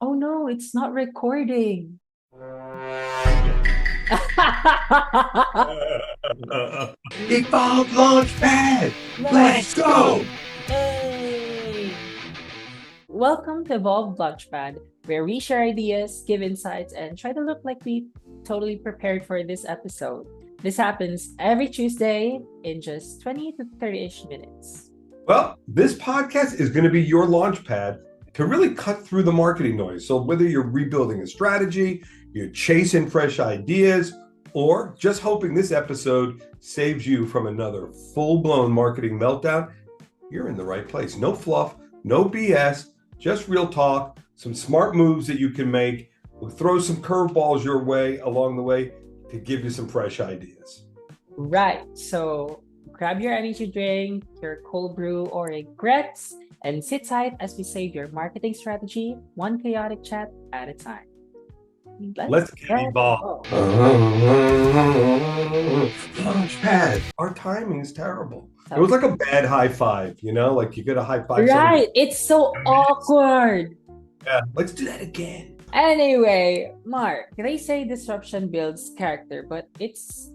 Oh no, it's not recording. Evolved Launchpad! Let's go! Hey! Welcome to Evolved Launchpad, where we share ideas, give insights, and try to look like we totally prepared for this episode. This happens every Tuesday in just 20 to 30-ish minutes. Well, this podcast is going to be your launch pad to really cut through the marketing noise. So, whether you're rebuilding a strategy, you're chasing fresh ideas, or just hoping this episode saves you from another full blown marketing meltdown, you're in the right place. No fluff, no BS, just real talk, some smart moves that you can make. We'll throw some curveballs your way along the way to give you some fresh ideas. Right, so grab your energy drink, your cold brew, or a Gretz, and sit tight as we save your marketing strategy one chaotic chat at a time. Let's get involved. Go. Launchpad. Our timing is terrible. It So, was like a bad high five, like you get a high five somebody. right, it's so awkward. Yeah, let's do that again. Anyway, Mark, they say disruption builds character, but is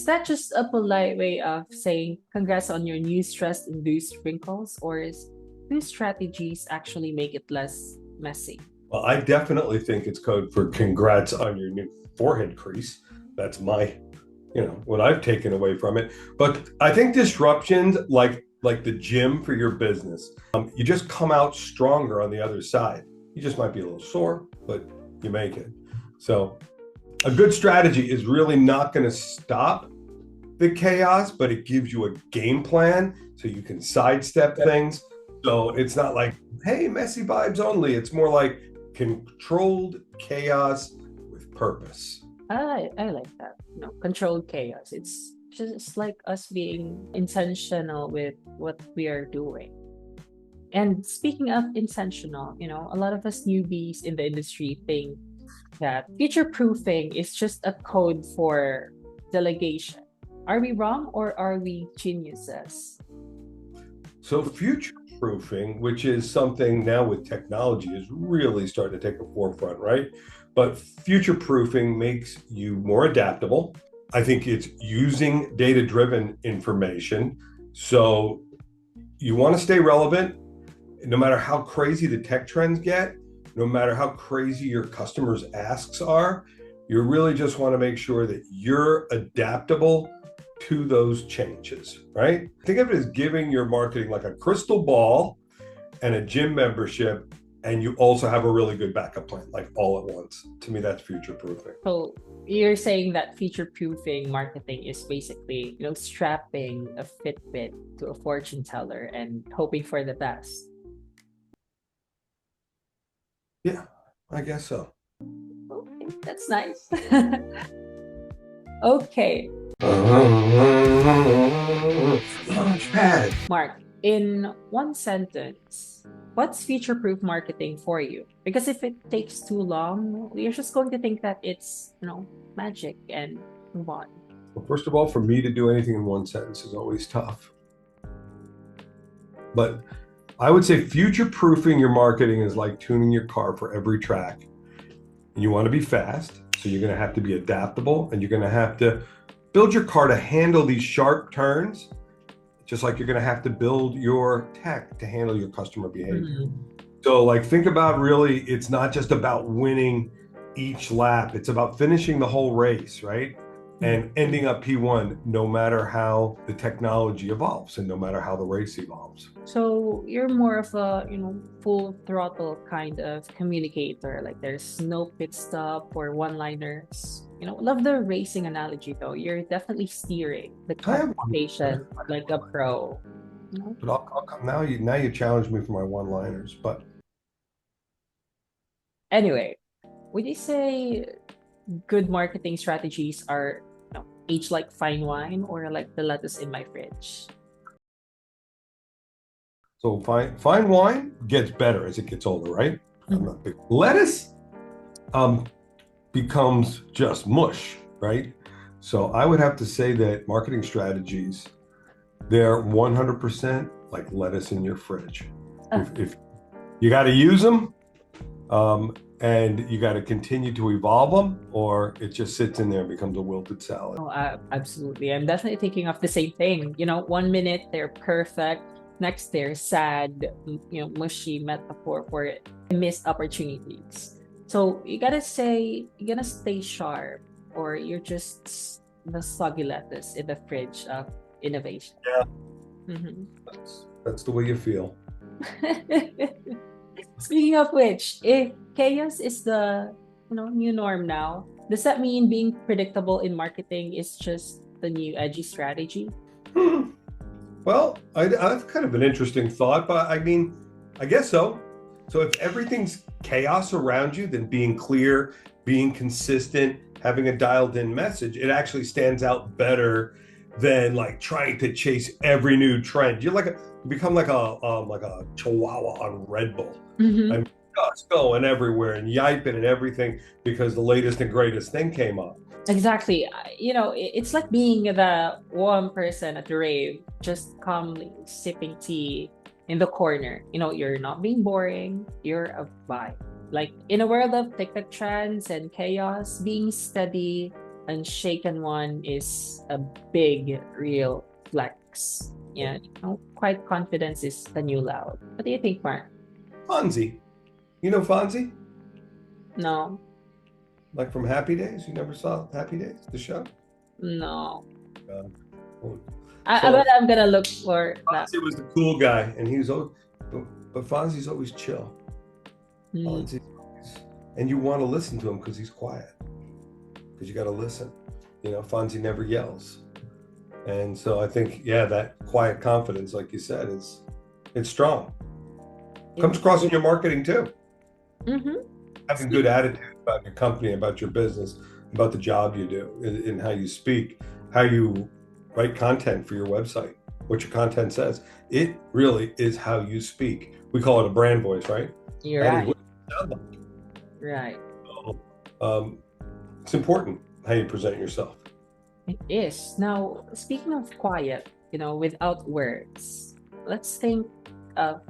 that just a polite way of saying congrats on your new stress-induced wrinkles, or is new strategies actually make it less messy? Well, I definitely think it's code for congrats on your new forehead crease. That's what I've taken away from it. But I think disruptions, like the gym for your business, you just come out stronger on the other side. You just might be a little sore, but you make it. So a good strategy is really not going to stop the chaos, but it gives you a game plan so you can sidestep things. So it's not like, hey, messy vibes only. It's more like controlled chaos with purpose. I like that. Controlled chaos. It's just like us being intentional with what we are doing. And speaking of intentional, a lot of us newbies in the industry think that future proofing is just a code for delegation. Are we wrong or are we geniuses? So future proofing, which is something now with technology, is really starting to take a forefront, right? But future proofing makes you more adaptable. I think it's using data driven information. So you want to stay relevant no matter how crazy the tech trends get, no matter how crazy your customers' asks are. You really just want to make sure that you're adaptable to those changes, right? Think of it as giving your marketing like a crystal ball and a gym membership, and you also have a really good backup plan, like all at once. To me, that's future proofing. So you're saying that future proofing marketing is basically, strapping a Fitbit to a fortune teller and hoping for the best. Yeah, I guess so. Okay, that's nice. Okay, Launchpad. Mark, in one sentence, what's future-proof marketing for you? Because if it takes too long, we're just going to think that it's, magic and move on. Well, first of all, for me to do anything in one sentence is always tough. But I would say future proofing your marketing is like tuning your car for every track. You want to be fast, so you're going to have to be adaptable, and you're going to have to build your car to handle these sharp turns, just like you're going to have to build your tech to handle your customer behavior. So think about, really, it's not just about winning each lap. It's about finishing the whole race, right? And ending up P1, no matter how the technology evolves and no matter how the race evolves. So you're more of a, full throttle kind of communicator. Like there's no pit stop or one-liners. Love the racing analogy though. You're definitely steering the I am, conversation like a pro. but I'll come now. You challenge me for my one-liners, but Anyway, would you say good marketing strategies are, aged like fine wine or like the lettuce in my fridge? so fine wine gets better as it gets older, right? I'm not big. Lettuce becomes just mush, right? So I would have to say that marketing strategies, they're 100% like lettuce in your fridge. If you got to use them, And you got to continue to evolve them, or it just sits in there and becomes a wilted salad. Oh, absolutely. I'm definitely thinking of the same thing. 1 minute they're perfect, next they're sad, mushy metaphor for missed opportunities. So you gotta stay sharp, or you're just the soggy lettuce in the fridge of innovation. Yeah, Mhm. that's the way you feel. Speaking of which, if chaos is the new norm now, does that mean being predictable in marketing is just the new edgy strategy? Hmm. Well, that's kind of an interesting thought, but I mean, I guess so. So if everything's chaos around you, then being clear, being consistent, having a dialed in message, it actually stands out better than like trying to chase every new trend. You become like a chihuahua on Red Bull. I Hmm. mean, just going everywhere and yiping and everything because the latest and greatest thing came up. Exactly. It's like being the one person at the rave, just calmly sipping tea in the corner. You're not being boring, you're a vibe. Like in a world of TikTok trends and chaos, being steady, unshaken one is a big, real flex. Yeah, quite confidence is the new loud. What do you think, Mark? Fonzie, you know Fonzie? No, Like from Happy Days? You never saw Happy Days, the show? no. Uh, I so bet I'm gonna look for that. Fonzie was the cool guy, and he was always, but Fonzie's always chill. Hmm. Fonzie's always, and you want to listen to him because he's quiet. Because you got to listen. Fonzie never yells, and so I think, yeah, that quiet confidence, like you said, it's strong. Comes across in your marketing too. Mm-hmm. Having good attitude about your company, about your business, about the job you do, in how you speak, how you write content for your website, what your content says. It really is how you speak. We call it a brand voice, right? You're That is right. what you sound like. Right. So, it's important how you present yourself. It is. Now, speaking of quiet, without words, let's think of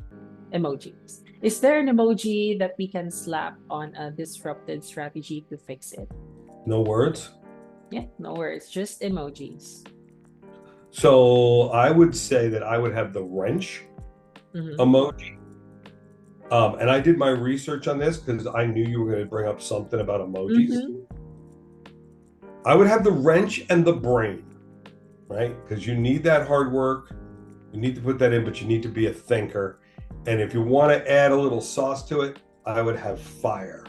emojis. Is there an emoji that we can slap on a disrupted strategy to fix it? No words. Yeah, no words, just emojis. So I would say that I would have the wrench Mm-hmm. emoji. And I did my research on this because I knew you were going to bring up something about emojis. Mm-hmm. I would have the wrench and the brain, right? Because you need that hard work. You need to put that in, but you need to be a thinker. And if you want to add a little sauce to it, I would have fire.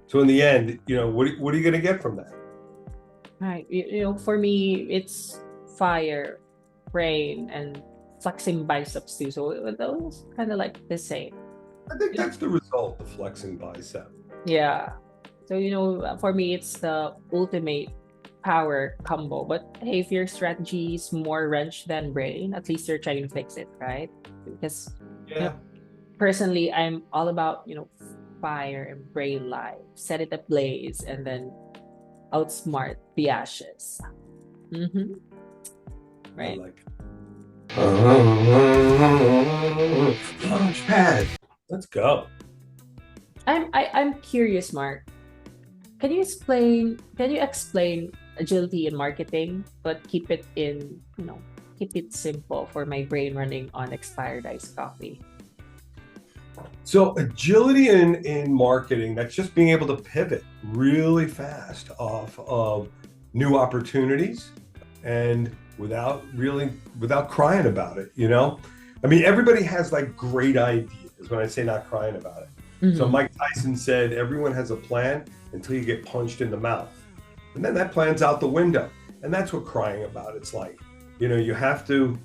So in the end, what are you going to get from that? Right. For me, it's fire, brain, and flexing biceps too. So those kind of like the same. I think that's the result of flexing bicep. Yeah. So, for me, it's the ultimate power combo. But hey, if your strategy is more wrench than brain, at least you're trying to fix it, right? Because, you know, Yeah. personally, I'm all about, fire and brain life, set it ablaze, and then outsmart the ashes. Mm-hmm. I Right. like it. Launchpad. Let's go. I'm curious, Mark. Can you explain agility in marketing, but keep it simple for my brain running on expired iced coffee? So agility in marketing, that's just being able to pivot really fast off of new opportunities and without crying about it. I mean, everybody has like great ideas when I say not crying about it. So Mm-hmm. Mike Tyson said, everyone has a plan until you get punched in the mouth. And then that plan's out the window. And that's what crying about it's like. You have to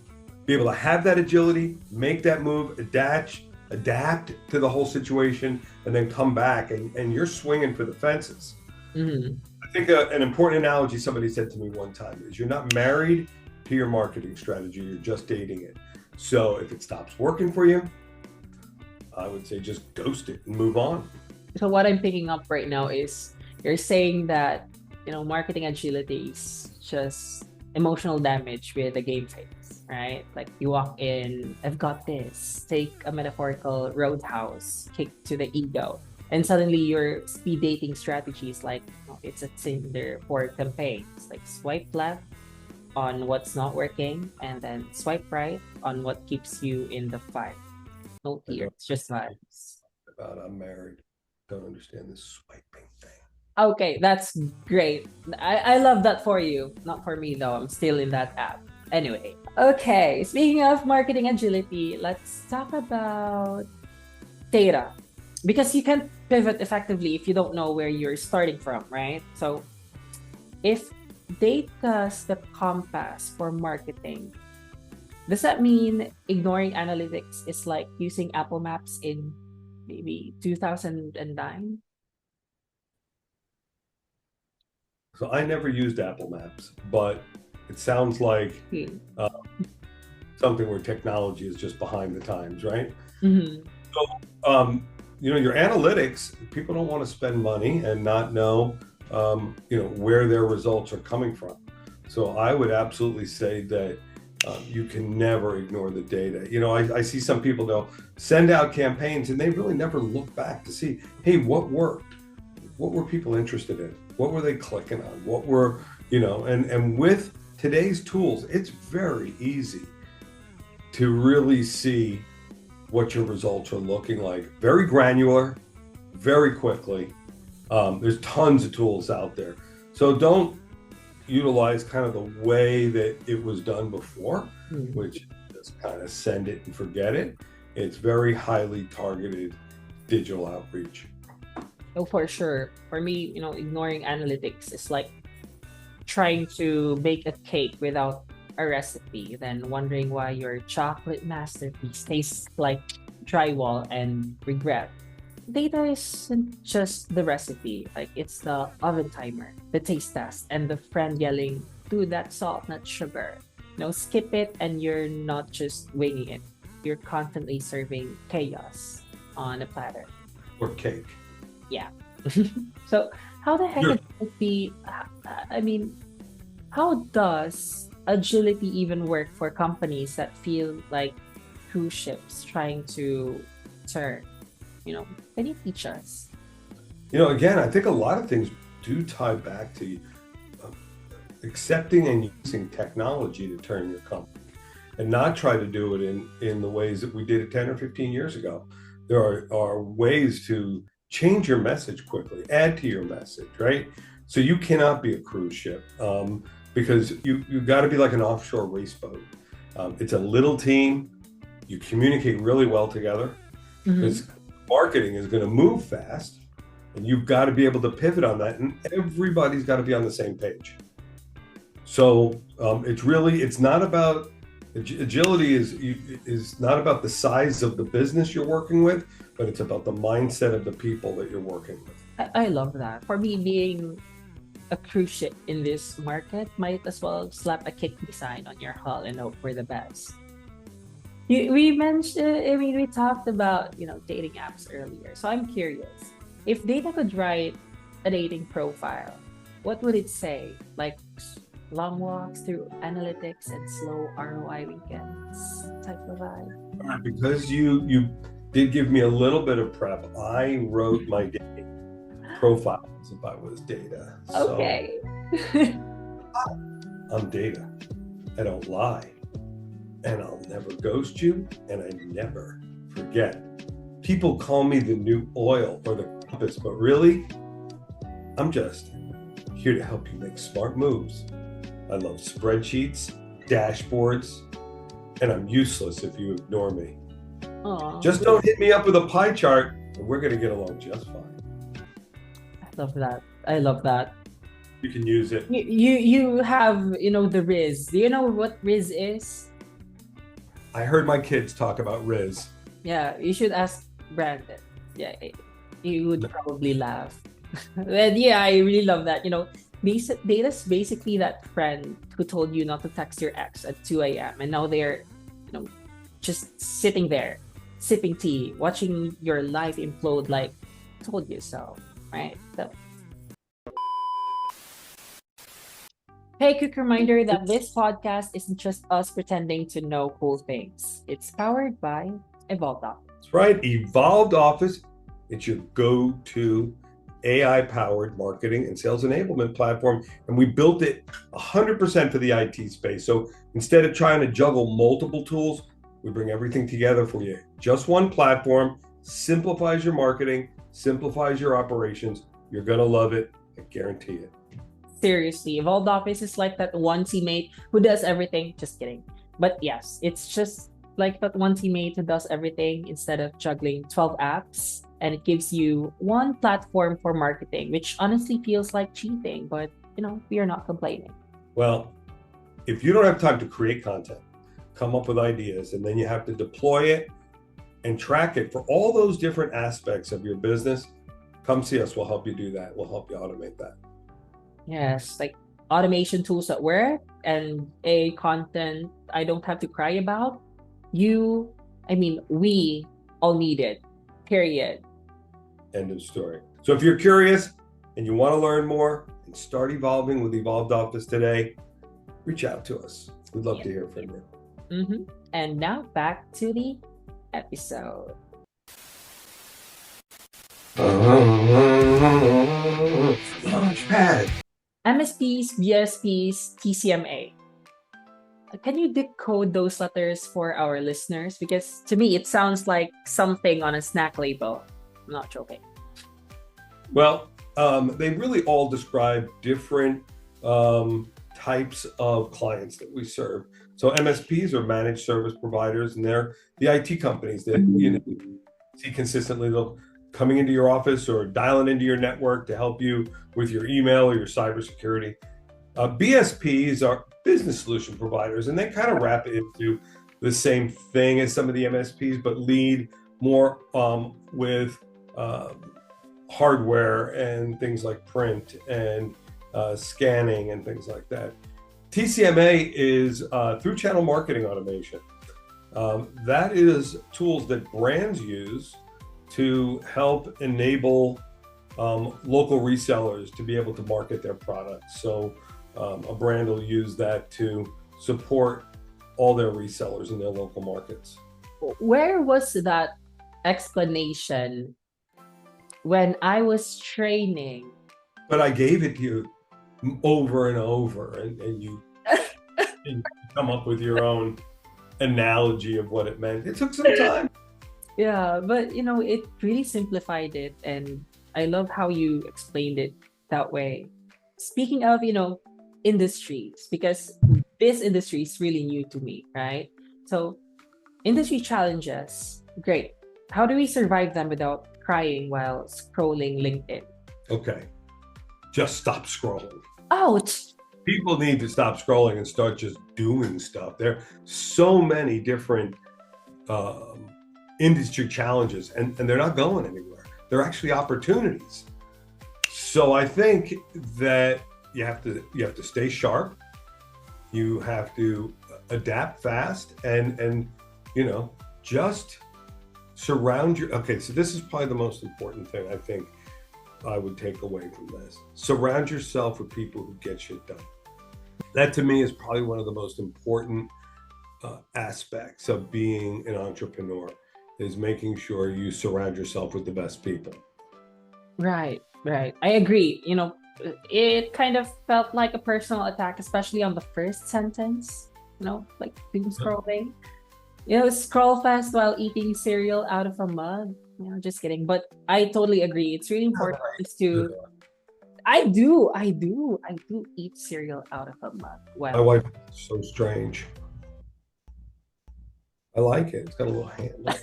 be able to have that agility, make that move, adapt to the whole situation, and then come back and you're swinging for the fences. Mm-hmm. I think an important analogy somebody said to me one time is you're not married to your marketing strategy, you're just dating it. So if it stops working for you, I would say just ghost it and move on. So what I'm picking up right now is you're saying that marketing agility is just emotional damage with a game face, right? Like you walk in, I've got this, take a metaphorical roadhouse, kick to the ego. And suddenly your speed dating strategy is like, it's a Tinder for campaigns. Like swipe left on what's not working and then swipe right on what keeps you in the fight. No I don't tears, just vibes. about I'm married. Don't understand this swiping thing. Okay, that's great. I love that for you. Not for me though. I'm still in that app. Anyway, okay. Speaking of marketing agility, let's talk about data. Because you can pivot effectively if you don't know where you're starting from, right? So if data's the compass for marketing, does that mean ignoring analytics is like using Apple Maps in maybe 2009? So I never used Apple Maps, but it sounds like Hmm. uh, something where technology is just behind the times, right? Mm-hmm. So, your analytics, people don't want to spend money and not know, where their results are coming from. So I would absolutely say that you can never ignore the data. I see some people, they'll send out campaigns and they really never look back to see, hey, what worked? What were people interested in? What were they clicking on? What were, and with today's tools, it's very easy to really see what your results are looking like. Very granular, very quickly. There's tons of tools out there. So don't utilize kind of the way that it was done before, which just kind of send it and forget it. It's very highly targeted digital outreach. Oh, for sure. For me, ignoring analytics is like trying to bake a cake without a recipe, then wondering why your chocolate masterpiece tastes like drywall and regret. Data isn't just the recipe, like it's the oven timer, the taste test, and the friend yelling, dude, that's salt, not sugar. Skip it and you're not just winging it. You're constantly serving chaos on a platter. Or cake. Yeah. So how the heck Sure. would it be? I mean, how does agility even work for companies that feel like cruise ships trying to turn? Can you teach us? Again, I think a lot of things do tie back to uh, accepting and using technology to turn your company and not try to do it in the ways that we did it 10 or 15 years ago. There are ways to change your message quickly, add to your message, right? So you cannot be a cruise ship because you got to be like an offshore race boat. It's a little team. You communicate really well together because marketing is going to move fast and you've got to be able to pivot on that, and everybody's got to be on the same page. So it's not about agility is not about the size of the business you're working with, but it's about the mindset of the people that you're working with. I love that. For me, being a cruise ship in this market, might as well slap a kick me sign on your hull and hope for the best. We mentioned, I mean, we talked about, dating apps earlier. So I'm curious, if data could write a dating profile, what would it say? Like long walks through analytics and slow ROI weekends type of vibe? Because you did give me a little bit of prep, I wrote my dating profile as if I was data. Okay. So I'm data. I don't lie. And I'll never ghost you, and I never forget. People call me the new oil or the compass, but really, I'm just here to help you make smart moves. I love spreadsheets, dashboards, and I'm useless if you ignore me. Aw, Just don't hit me up with a pie chart, and we're going to get along just fine. I love that. I love that. You can use it. You have, the Riz. Do you know what Riz is? I heard my kids talk about Riz. Yeah, you should ask Brandon. Yeah, he would probably laugh. And yeah, I really love that. Data's basically that friend who told you not to text your ex at 2 a.m. and now they're, just sitting there, sipping tea, watching your life implode like told you so, right? So Hey, quick reminder that this podcast isn't just us pretending to know cool things. It's powered by Evolved. That's right. Evolved Office, it's your go-to AI-powered marketing and sales enablement platform. And we built it 100% for the IT space. So instead of trying to juggle multiple tools, we bring everything together for you. Just one platform, simplifies your marketing, simplifies your operations. You're going to love it. I guarantee it. Seriously, Evolved Office is like that one teammate who does everything. Just kidding. But yes, it's just like that one teammate who does everything instead of juggling 12 apps. And it gives you one platform for marketing, which honestly feels like cheating, but we are not complaining. Well, if you don't have time to create content, come up with ideas, and then you have to deploy it and track it for all those different aspects of your business, come see us. We'll help you do that. We'll help you automate that. Yes, like automation tools at work and a content I don't have to cry about. We all need it. Period. End of story. So if you're curious and you want to learn more and start evolving with Evolved Office today, reach out to us. We'd love to hear from you. And now back to the episode. Launchpad. MSPs, BSPs, TCMA. Can you decode those letters for our listeners? Because to me, it sounds like something on a snack label. I'm not joking. Well, they really all describe different types of clients that we serve. So MSPs are managed service providers, and they're the IT companies that you see consistently. They'll coming into your office or dialing into your network to help you with your email or your cybersecurity. BSPs are business solution providers, and they kind of wrap it into the same thing as some of the MSPs, but lead more with hardware and things like print and scanning and things like that. TCMA is through channel marketing automation. That is tools that brands use to help enable local resellers to be able to market their products. So a brand will use that to support all their resellers in their local markets. Where was that explanation when I was training? But I gave it to you over and over, and you come up with your own analogy of what it meant. It took some time. Yeah, but it really simplified it, and I love how you explained it that way. Speaking of, industries, because this industry is really new to me, right? So, industry challenges, great. How do we survive them without crying while scrolling LinkedIn? Okay, just stop scrolling. Ouch! People need to stop scrolling and start just doing stuff. There are so many different industry challenges, and they're not going anywhere. They're actually opportunities. So I think that you have to stay sharp. You have to adapt fast, and just surround your. Okay, so this is probably the most important thing I think I would take away from this. Surround yourself with people who get shit done. That to me is probably one of the most important aspects of being an entrepreneur, is making sure you surround yourself with the best people. Right. I agree. It kind of felt like a personal attack, especially on the first sentence, like doom scrolling. Scroll fast while eating cereal out of a mug. Just kidding. But I totally agree. It's really important to. I do eat cereal out of a mug. My Well, wife is so strange. I like it. It's got a little handle.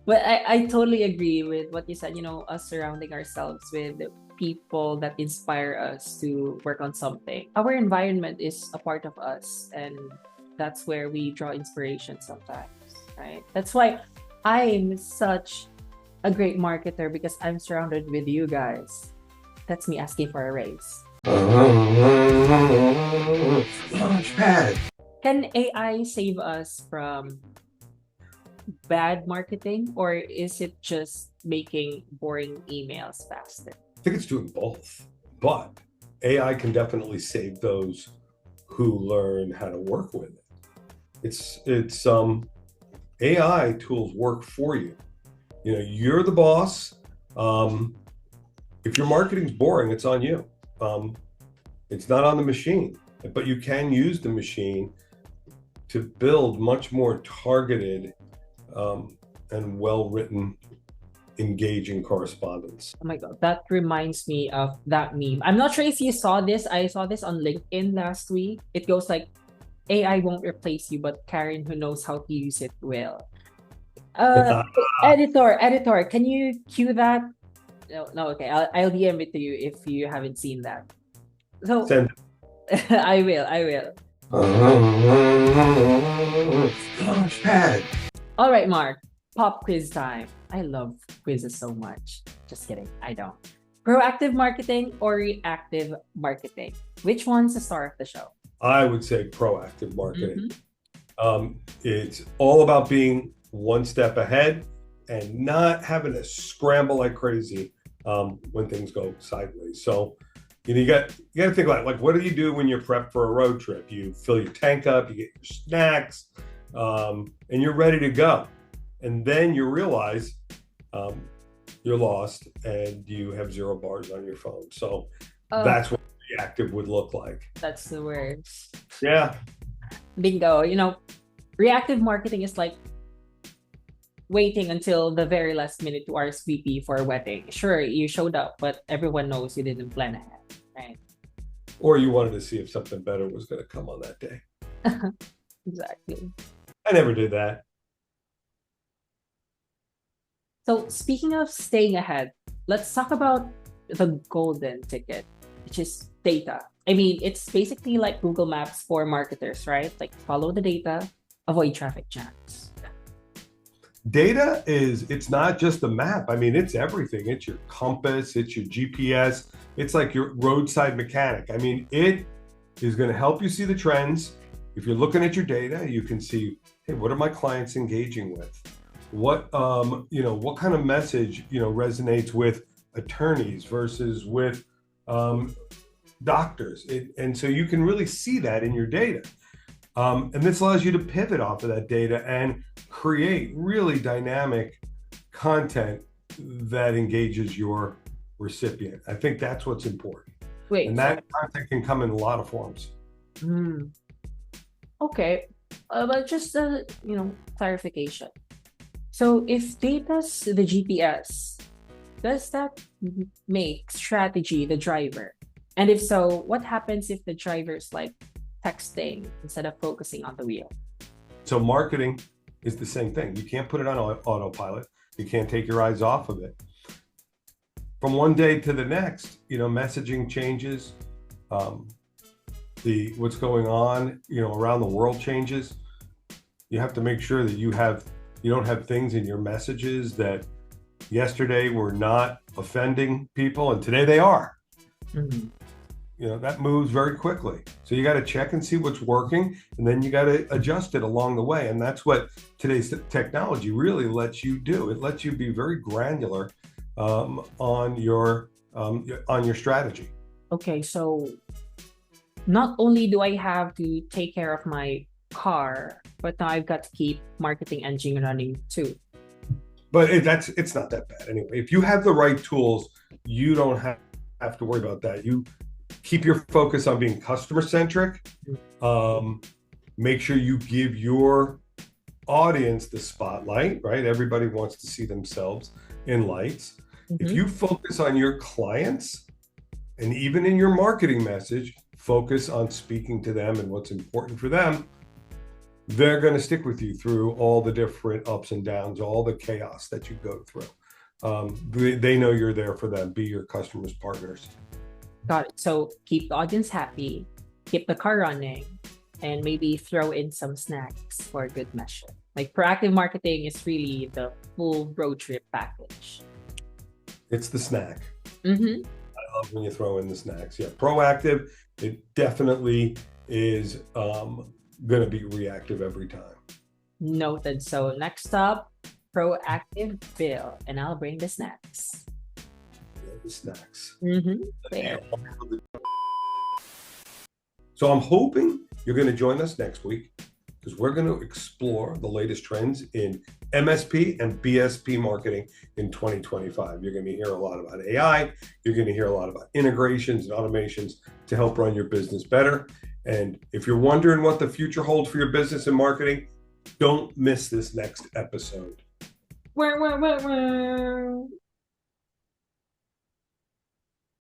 but I totally agree with what you said. Us surrounding ourselves with people that inspire us to work on something. Our environment is a part of us, and that's where we draw inspiration sometimes, right? That's why I'm such a great marketer, because I'm surrounded with you guys. That's me asking for a raise. Launchpad. Can AI save us from bad marketing, or is it just making boring emails faster? I think it's doing both, but AI can definitely save those who learn how to work with it. It's AI tools work for you. You know, you're the boss. If your marketing's boring, it's on you. It's not on the machine, but you can use the machine to build much more targeted and well-written, engaging correspondence. Oh my God, that reminds me of that meme. I'm not sure if you saw this. I saw this on LinkedIn last week. It goes like, AI won't replace you, but Karen who knows how to use it will. Editor, can you cue that? No, okay. I'll DM it to you if you haven't seen that. So Send I will. Launchpad. All right, Mark. Pop quiz time. I love quizzes so much. Just kidding. I don't. Proactive marketing or reactive marketing? Which one's the star of the show? I would say proactive marketing. It's all about being one step ahead and not having to scramble like crazy when things go sideways. So, you know, you got to think about it. Like, what do you do when you're prepped for a road trip? You fill your tank up, you get your snacks, and you're ready to go. And then you realize you're lost and you have 0 bars on your phone. So that's what reactive would look like. That's the word. Yeah. Bingo. You know, reactive marketing is like waiting until the very last minute to RSVP for a wedding. Sure, you showed up, but everyone knows you didn't plan ahead, right? Or you wanted to see if something better was going to come on that day. Exactly. I never did that. So speaking of staying ahead, let's talk about the golden ticket, which is data. I mean, it's basically like Google Maps for marketers, right? Like follow the data, avoid traffic jams. Data it's not just the map. I mean, it's everything. It's your compass, it's your GPS, it's like your roadside mechanic. I mean, it is going to help you see the trends. If you're looking at your data, you can see, hey, what are my clients engaging with? What what kind of message resonates with attorneys versus with doctors, and so you can really see that in your data. And this allows you to pivot off of that data and create really dynamic content that engages your recipient. I think that's what's important. Wait, and that content can come in a lot of forms. Okay, but just clarification. So if data's the GPS, does that make strategy the driver? And if so, what happens if the driver's like texting instead of focusing on the wheel? So marketing is the same thing. You can't put it on autopilot. You can't take your eyes off of it. From one day to the next, messaging changes. What's going on, around the world changes. You have to make sure that you don't have things in your messages that yesterday were not offending people and today they are. That moves very quickly. So you got to check and see what's working, and then you got to adjust it along the way. And that's what today's technology really lets you do. It lets you be very granular on your strategy. Okay, so not only do I have to take care of my car, but now I've got to keep marketing engine running too. But it's not that bad anyway. If you have the right tools, you don't have to worry about that. You keep your focus on being customer centric. Make sure you give your audience the spotlight, right? Everybody wants to see themselves in lights. If you focus on your clients, and even in your marketing message, focus on speaking to them and what's important for them, they're going to stick with you through all the different ups and downs, all the chaos that you go through. They know you're there for them. Be your customers' partners. Got it. So keep the audience happy, keep the car running, and maybe throw in some snacks for a good measure. Like proactive marketing is really the full road trip package. It's the snack. I love when you throw in the snacks. Yeah, proactive, it definitely is going to be reactive every time. Noted. So next up, proactive Bill, and I'll bring the snacks. Yeah, the snacks. There. So I'm hoping you're going to join us next week, because we're going to explore the latest trends in MSP and BSP marketing in 2025. You're going to hear a lot about AI. You're going to hear a lot about integrations and automations to help run your business better. And if you're wondering what the future holds for your business and marketing, don't miss this next episode.